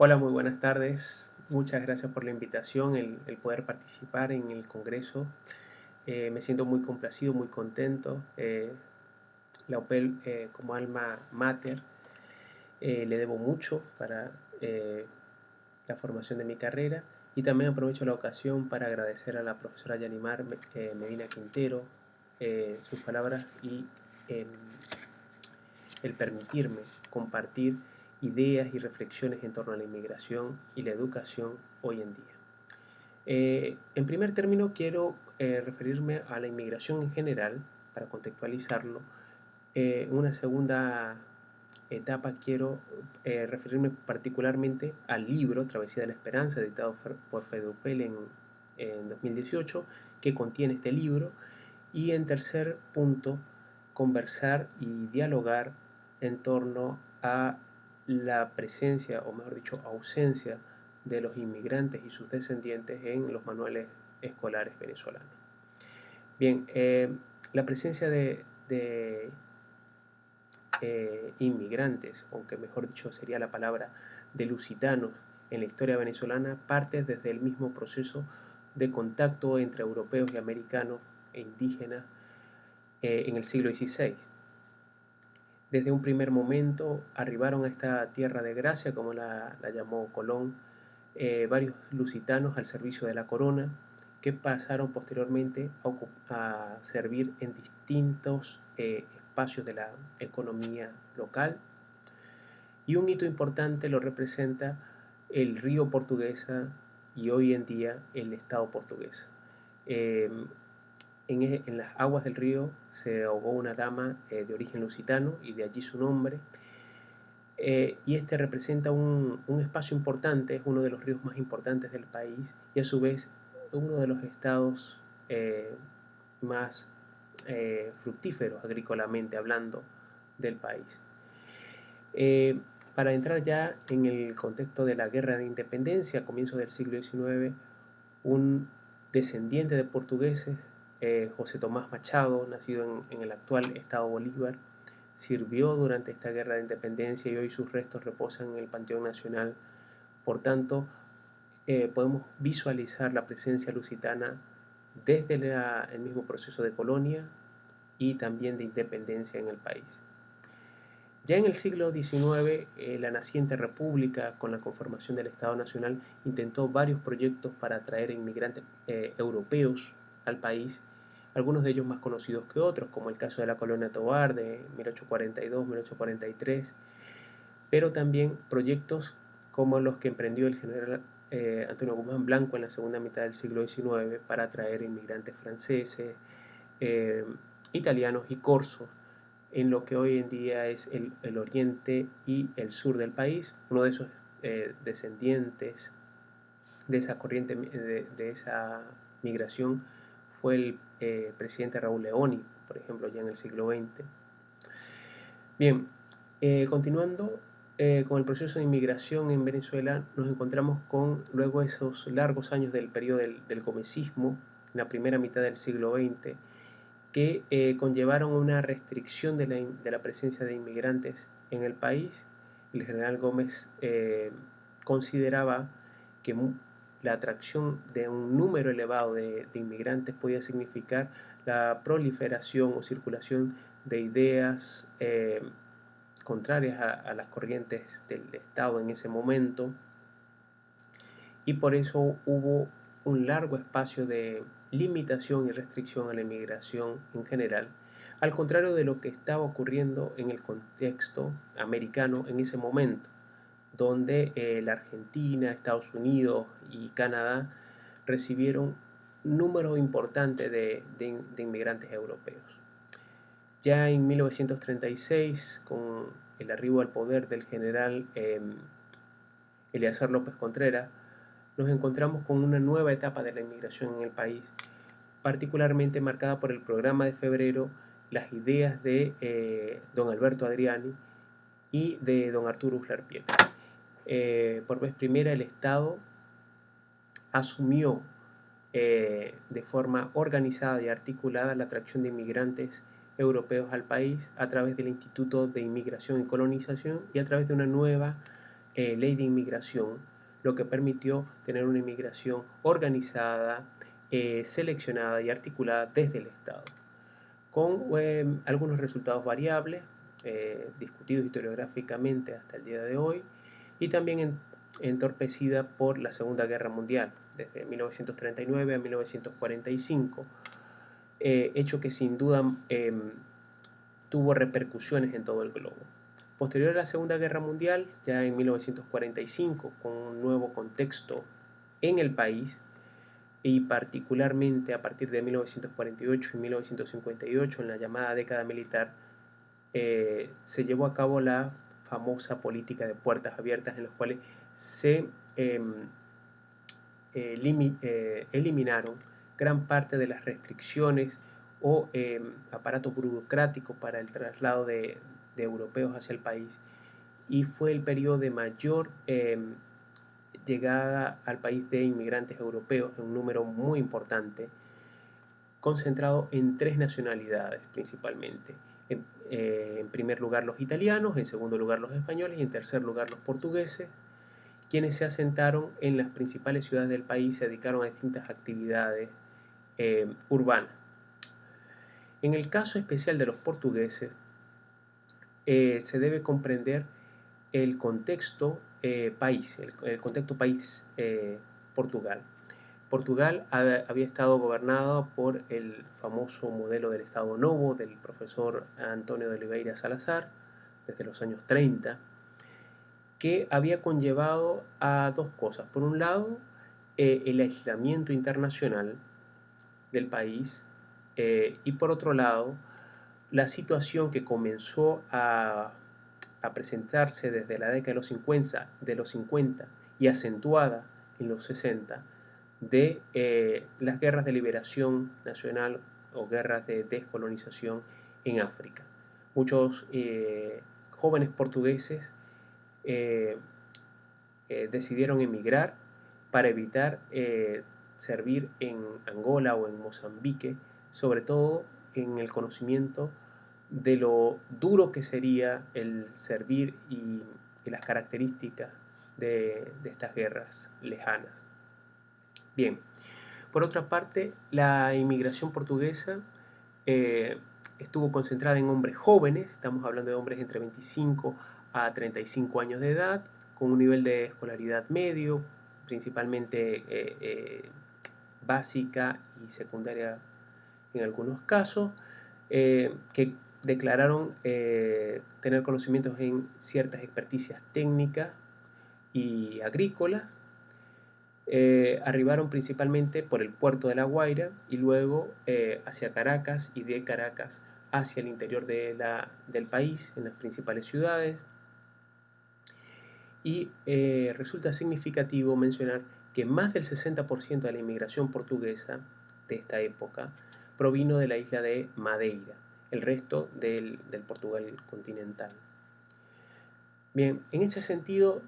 Hola, muy buenas tardes. Muchas gracias por la invitación, el poder participar en el Congreso. Me siento muy complacido, muy contento. La UPEL como alma mater le debo mucho para la formación de mi carrera y también aprovecho la ocasión para agradecer a la profesora Yanimar Medina Quintero sus palabras y em, el permitirme compartir ideas y reflexiones en torno a la inmigración y la educación hoy en día. En primer término, quiero referirme a la inmigración en general, para contextualizarlo. En una segunda etapa quiero referirme particularmente al libro Travesía de la Esperanza, editado por FEDUPEL en 2018, que contiene este libro. Y en tercer punto, conversar y dialogar en torno a la presencia, o mejor dicho, ausencia de los inmigrantes y sus descendientes en los manuales escolares venezolanos. Bien, la presencia de inmigrantes, aunque mejor dicho sería la palabra de lusitanos en la historia venezolana, parte desde el mismo proceso de contacto entre europeos y americanos e indígenas en el siglo XVI. Desde un primer momento arribaron a esta tierra de gracia, como la llamó Colón, varios lusitanos al servicio de la corona, que pasaron posteriormente a servir en distintos espacios de la economía local. Y un hito importante lo representa el río Portuguesa y hoy en día el Estado portugués. Eh, en las aguas del río se ahogó una dama de origen lusitano y de allí su nombre. Y este representa un espacio importante, es uno de los ríos más importantes del país y a su vez uno de los estados más fructíferos agrícolamente hablando del país. Para entrar ya en el contexto de la guerra de independencia a comienzos del siglo XIX, un descendiente de portugueses, José Tomás Machado, nacido en el actual estado Bolívar, sirvió durante esta guerra de independencia y hoy sus restos reposan en el Panteón Nacional. Por tanto, podemos visualizar la presencia lusitana desde el mismo proceso de colonia y también de independencia en el país. Ya en el siglo XIX, la naciente república, con la conformación del Estado Nacional, intentó varios proyectos para atraer inmigrantes europeos al país, algunos de ellos más conocidos que otros, como el caso de la Colonia Tovar de 1842-1843, pero también proyectos como los que emprendió el general Antonio Guzmán Blanco en la segunda mitad del siglo XIX para atraer inmigrantes franceses, eh, italianos y corsos en lo que hoy en día es el oriente y el sur del país. Uno de esos descendientes de esa corriente, de esa migración, fue el presidente Raúl Leoni, por ejemplo, ya en el siglo XX. Bien, continuando con el proceso de inmigración en Venezuela, nos encontramos con, luego esos largos años del periodo del gomecismo, en la primera mitad del siglo XX, que conllevaron una restricción de la presencia de inmigrantes en el país. El general Gómez consideraba que la atracción de un número elevado de inmigrantes podía significar la proliferación o circulación de ideas contrarias a las corrientes del Estado en ese momento, y por eso hubo un largo espacio de limitación y restricción a la inmigración en general, al contrario de lo que estaba ocurriendo en el contexto americano en ese momento, donde la Argentina, Estados Unidos y Canadá recibieron números importantes de inmigrantes europeos. Ya en 1936, con el arribo al poder del general Eleazar López Contreras, nos encontramos con una nueva etapa de la inmigración en el país, particularmente marcada por el programa de febrero, las ideas de don Alberto Adriani y de don Arturo Uslar Pietri. Por vez primera el Estado asumió de forma organizada y articulada la atracción de inmigrantes europeos al país a través del Instituto de Inmigración y Colonización y a través de una nueva ley de inmigración, lo que permitió tener una inmigración organizada, seleccionada y articulada desde el Estado, con algunos resultados variables, discutidos historiográficamente hasta el día de hoy, y también entorpecida por la Segunda Guerra Mundial, desde 1939 a 1945, hecho que sin duda tuvo repercusiones en todo el globo. Posterior a la Segunda Guerra Mundial, ya en 1945, con un nuevo contexto en el país, y particularmente a partir de 1948 y 1958, en la llamada década militar, se llevó a cabo la famosa política de puertas abiertas, en las cuales se eliminaron gran parte de las restricciones o aparato burocrático para el traslado de europeos hacia el país, y fue el periodo de mayor llegada al país de inmigrantes europeos, en un número muy importante, concentrado en 3 nacionalidades principalmente. En primer lugar los italianos, en segundo lugar los españoles y en tercer lugar los portugueses, quienes se asentaron en las principales ciudades del país y se dedicaron a distintas actividades urbanas. En el caso especial de los portugueses, se debe comprender el contexto país, el contexto país Portugal. Portugal había estado gobernado por el famoso modelo del Estado Novo del profesor António de Oliveira Salazar desde los años 30, que había conllevado a dos cosas. Por un lado, el aislamiento internacional del país, y por otro lado, la situación que comenzó a presentarse desde la década de los 50 y acentuada en los 60, de las guerras de liberación nacional o guerras de descolonización en África. Muchos jóvenes portugueses decidieron emigrar para evitar servir en Angola o en Mozambique, sobre todo en el conocimiento de lo duro que sería el servir y las características de estas guerras lejanas. Bien, por otra parte, la inmigración portuguesa estuvo concentrada en hombres jóvenes, estamos hablando de hombres entre 25 a 35 años de edad, con un nivel de escolaridad medio, principalmente básica y secundaria en algunos casos, que declararon tener conocimientos en ciertas experticias técnicas y agrícolas. Arribaron principalmente por el puerto de La Guaira y luego hacia Caracas, y de Caracas hacia el interior del país, en las principales ciudades. Y resulta significativo mencionar que más del 60% de la inmigración portuguesa de esta época provino de la isla de Madeira, el resto del Portugal continental. Bien, en ese sentido,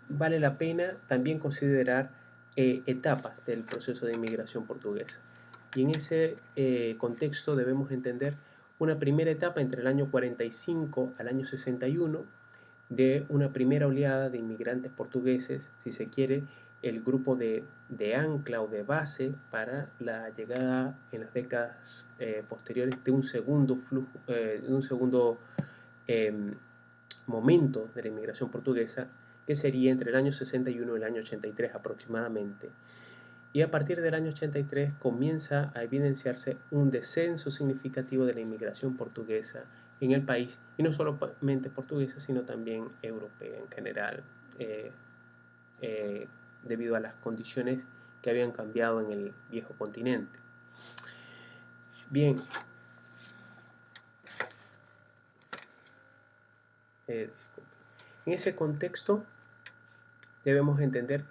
vale la pena también considerar etapas del proceso de inmigración portuguesa. Y en ese contexto debemos entender una primera etapa entre el año 45 al año 61, de una primera oleada de inmigrantes portugueses, si se quiere, el grupo de ancla o de base para la llegada en las décadas posteriores de un segundo flujo, momento de la inmigración portuguesa, que sería entre el año 61 y el año 83 aproximadamente. Y a partir del año 83 comienza a evidenciarse un descenso significativo de la inmigración portuguesa en el país, y no solamente portuguesa, sino también europea en general, debido a las condiciones que habían cambiado en el viejo continente. Bien, en ese contexto debemos entender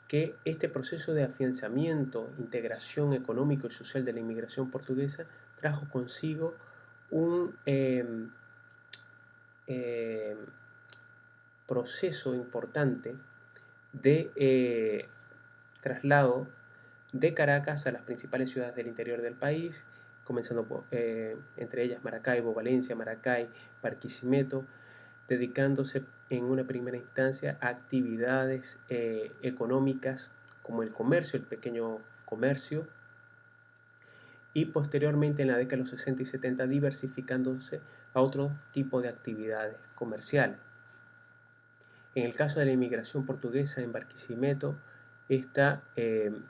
que este proceso de afianzamiento, integración económico y social de la inmigración portuguesa trajo consigo un proceso importante de traslado de Caracas a las principales ciudades del interior del país, comenzando por, entre ellas Maracaibo, Valencia, Maracay, Barquisimeto, dedicándose en una primera instancia a actividades económicas como el comercio, el pequeño comercio, y posteriormente en la década de los 60 y 70 diversificándose a otro tipo de actividades comerciales. En el caso de la inmigración portuguesa en Barquisimeto, esta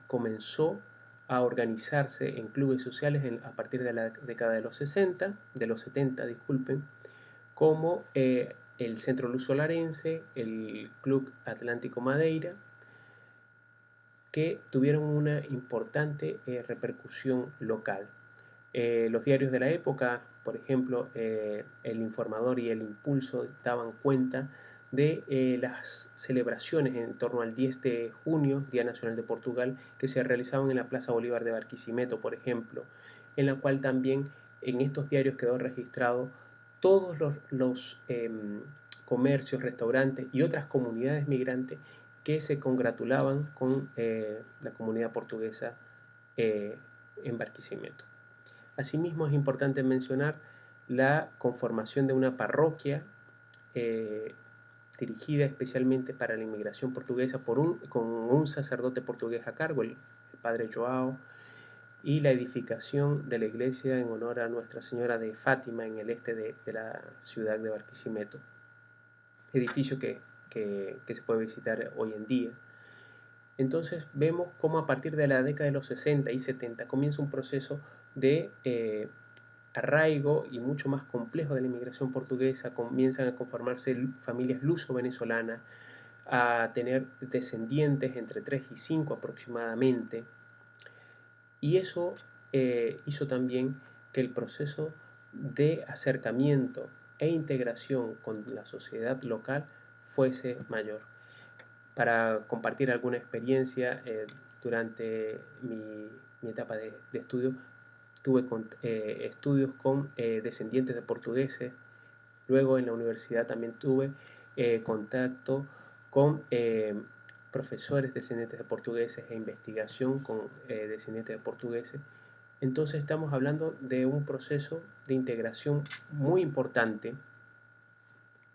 comenzó a organizarse en clubes sociales a partir de la década de los 60, de los 70, disculpen, como el Centro Luz Solarense, el Club Atlántico Madeira, que tuvieron una importante repercusión local. Los diarios de la época, por ejemplo, El Informador y El Impulso, daban cuenta de las celebraciones en torno al 10 de junio, Día Nacional de Portugal, que se realizaban en la Plaza Bolívar de Barquisimeto, por ejemplo, en la cual también en estos diarios quedó registrado todos los comercios, restaurantes y otras comunidades migrantes que se congratulaban con la comunidad portuguesa en Barquisimeto. Asimismo, es importante mencionar la conformación de una parroquia dirigida especialmente para la inmigración portuguesa con un sacerdote portugués a cargo, el padre Joao, y la edificación de la iglesia en honor a Nuestra Señora de Fátima en el este de la ciudad de Barquisimeto, edificio que se puede visitar hoy en día. Entonces vemos cómo a partir de la década de los 60 y 70 comienza un proceso de arraigo y mucho más complejo de la inmigración portuguesa. Comienzan a conformarse familias luso-venezolanas, a tener descendientes entre 3 y 5 aproximadamente, y eso hizo también que el proceso de acercamiento e integración con la sociedad local fuese mayor. Para compartir alguna experiencia, durante mi etapa de estudio, tuve estudios con descendientes de portugueses. Luego en la universidad también tuve contacto con profesores descendientes de portugueses e investigación con descendientes de portugueses. Entonces estamos hablando de un proceso de integración muy importante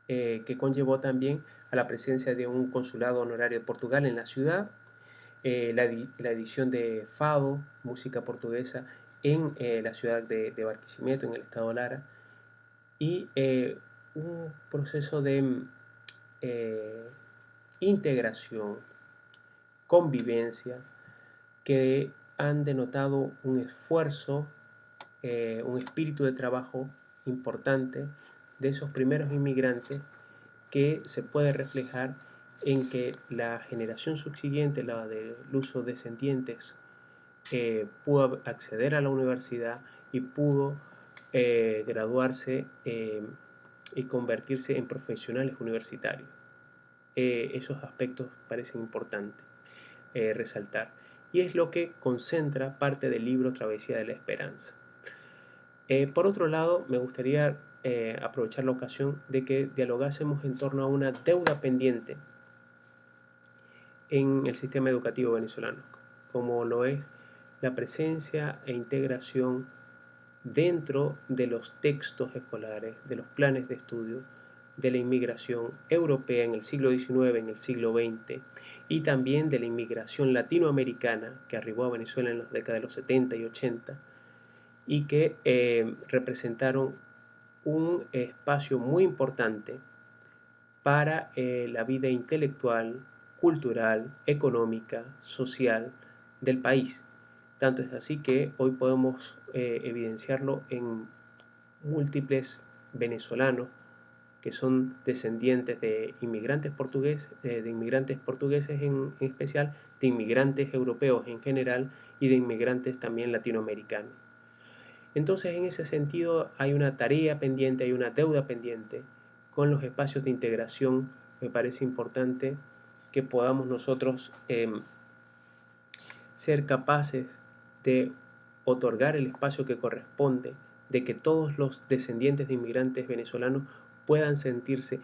que conllevó también a la presencia de un consulado honorario de Portugal en la ciudad, la edición de Fado, música portuguesa, en la ciudad de Barquisimeto, en el estado Lara, y un proceso de integración, convivencia, que han denotado un esfuerzo, un espíritu de trabajo importante de esos primeros inmigrantes, que se puede reflejar en que la generación subsiguiente, la de luso descendientes, pudo acceder a la universidad y pudo graduarse y convertirse en profesionales universitarios. Esos aspectos parecen importantes resaltar. Y es lo que concentra parte del libro Travesía de la Esperanza. Por otro lado, me gustaría aprovechar la ocasión de que dialogásemos en torno a una deuda pendiente en el sistema educativo venezolano, como lo es la presencia e integración dentro de los textos escolares, de los planes de estudio, de la inmigración europea en el siglo XIX, en el siglo XX, y también de la inmigración latinoamericana que arribó a Venezuela en las décadas de los 70 y 80, y que representaron un espacio muy importante para la vida intelectual, cultural, económica, social del país. Tanto es así que hoy podemos evidenciarlo en múltiples venezolanos que son descendientes de inmigrantes portugueses en especial, de inmigrantes europeos en general y de inmigrantes también latinoamericanos. Entonces, en ese sentido, hay una tarea pendiente, hay una deuda pendiente con los espacios de integración. Me parece importante que podamos nosotros ser capaces de otorgar el espacio que corresponde, de que todos los descendientes de inmigrantes venezolanos puedan sentirse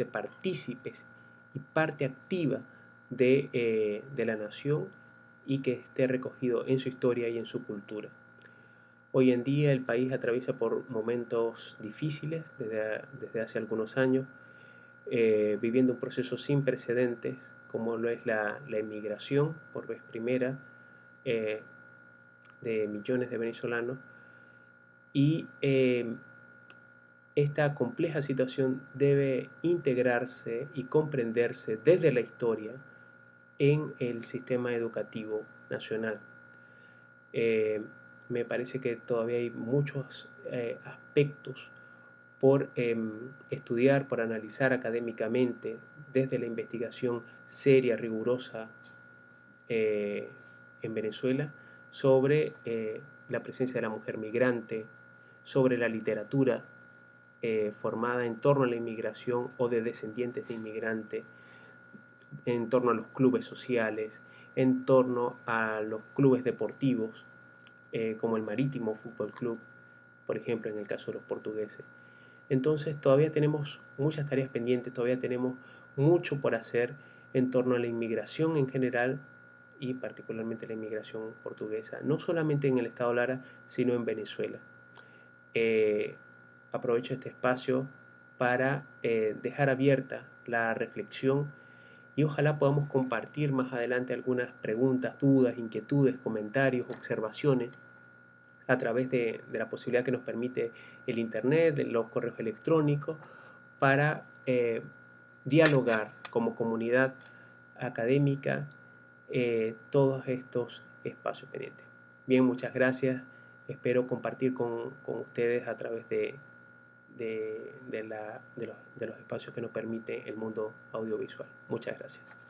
partícipes y parte activa de la nación, y que esté recogido en su historia y en su cultura. Hoy en día el país atraviesa por momentos difíciles desde hace algunos años, viviendo un proceso sin precedentes como lo es la inmigración por vez primera eh, de millones de venezolanos y esta compleja situación debe integrarse y comprenderse desde la historia en el sistema educativo nacional. Eh, Me parece que todavía hay muchos aspectos por estudiar, por analizar académicamente desde la investigación seria, rigurosa eh, en Venezuela sobre la presencia de la mujer migrante, sobre la literatura formada en torno a la inmigración o de descendientes de inmigrantes, en torno a los clubes sociales, en torno a los clubes deportivos, como el Marítimo Fútbol Club, por ejemplo, en el caso de los portugueses. Entonces todavía tenemos muchas tareas pendientes, todavía tenemos mucho por hacer en torno a la inmigración en general y particularmente la inmigración portuguesa, no solamente en el estado Lara, sino en Venezuela. Eh, Aprovecho este espacio para dejar abierta la reflexión y ojalá podamos compartir más adelante algunas preguntas, dudas, inquietudes, comentarios, observaciones a través de la posibilidad que nos permite el Internet, de los correos electrónicos, para dialogar como comunidad académica todos estos espacios pendientes. Bien, muchas gracias. Espero compartir con ustedes a través de los espacios que nos permite el mundo audiovisual. Muchas gracias.